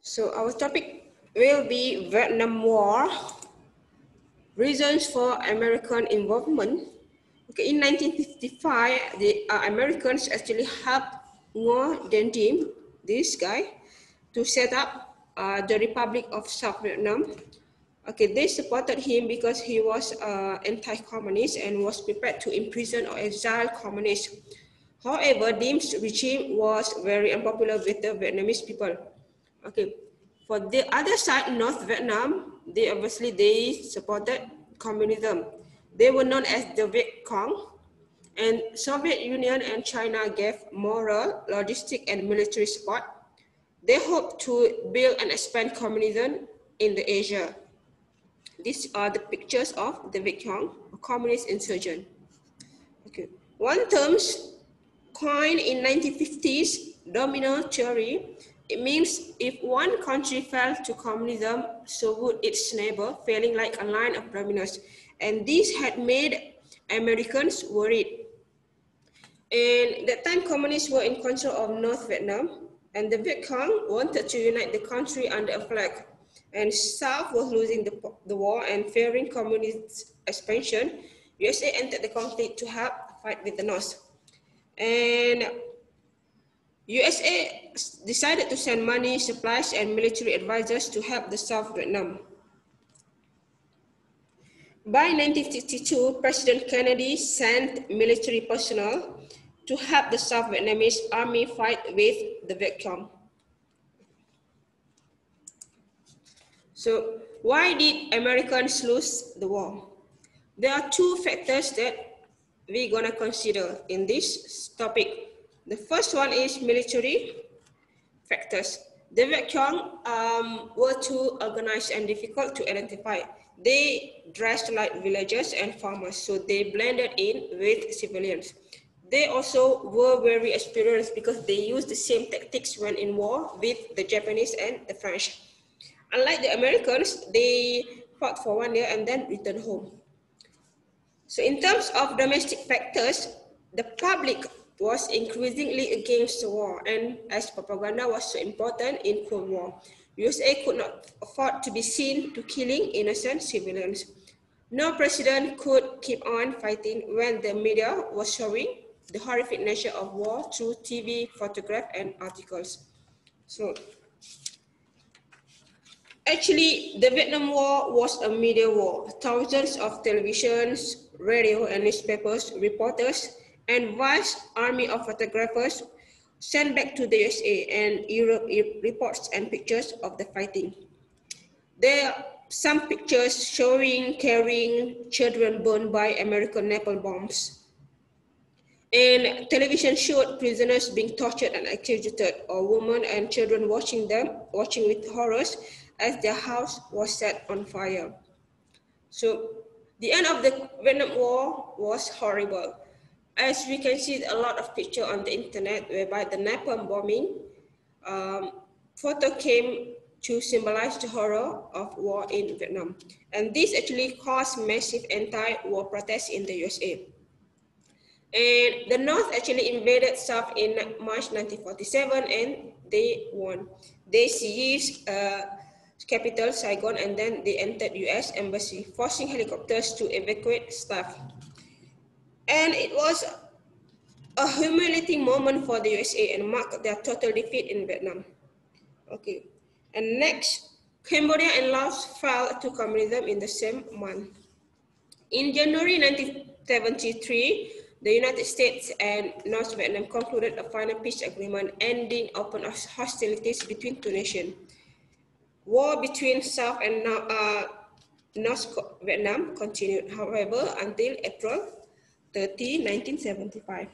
So our topic will be Vietnam War, reasons for American involvement. Okay, in 1955, the Americans actually helped Ngo Dinh Diem, this guy, to set up the Republic of South Vietnam. Okay, they supported him because he was anti-communist and was prepared to imprison or exile communists. However, Diem's regime was very unpopular with the Vietnamese people. Okay, for the other side, North Vietnam, they supported communism. They were known as the Viet Cong, and Soviet Union and China gave moral, logistic, and military support. They hoped to build and expand communism in the Asia. These are the pictures of the Viet Cong, a communist insurgent. Okay. One term coined in 1950s, domino theory. It means if one country fell to communism, so would its neighbor, failing like a line of dominoes. And this had made Americans worried. And that time, communists were in control of North Vietnam, and the Viet Cong wanted to unite the country under a flag. And South was losing the war, and fearing communist expansion, USA entered the conflict to help fight with the North. And USA decided to send money, supplies, and military advisors to help the South Vietnam. By 1962, President Kennedy sent military personnel to help the South Vietnamese army fight with the Viet Cong. So why did Americans lose the war? There are two factors that we're gonna consider in this topic. The first one is military factors. The Viet Cong were too organized and difficult to identify. They dressed like villagers and farmers, so they blended in with civilians. They also were very experienced because they used the same tactics when in war with the Japanese and the French. Unlike the Americans, they fought for 1 year and then returned home. So in terms of domestic factors, the public was increasingly against the war, and as propaganda was so important in Cold War, USA could not afford to be seen to killing innocent civilians. No president could keep on fighting when the media was showing the horrific nature of war through TV, photograph, and articles. So actually, the Vietnam War was a media war. Thousands of televisions, radio, and newspapers, reporters, and vast army of photographers sent back to the USA and Europe reports and pictures of the fighting. There are some pictures showing carrying children burned by American napalm bombs. And television showed prisoners being tortured and executed, or women and children watching with horrors as their house was set on fire. So the end of the Vietnam War was horrible. As we can see a lot of pictures on the internet whereby the napalm bombing photo came to symbolize the horror of war in Vietnam. And this actually caused massive anti-war protests in the USA. And the North actually invaded South in March 1947 and they won. They seized capital Saigon and then they entered US embassy, forcing helicopters to evacuate staff. And it was a humiliating moment for the USA and marked their total defeat in Vietnam. Okay, and next, Cambodia and Laos fell to communism in the same month. In January 1973, the United States and North Vietnam concluded a final peace agreement ending open hostilities between two nations. War between South and North Vietnam continued, however, until April 30, 1975.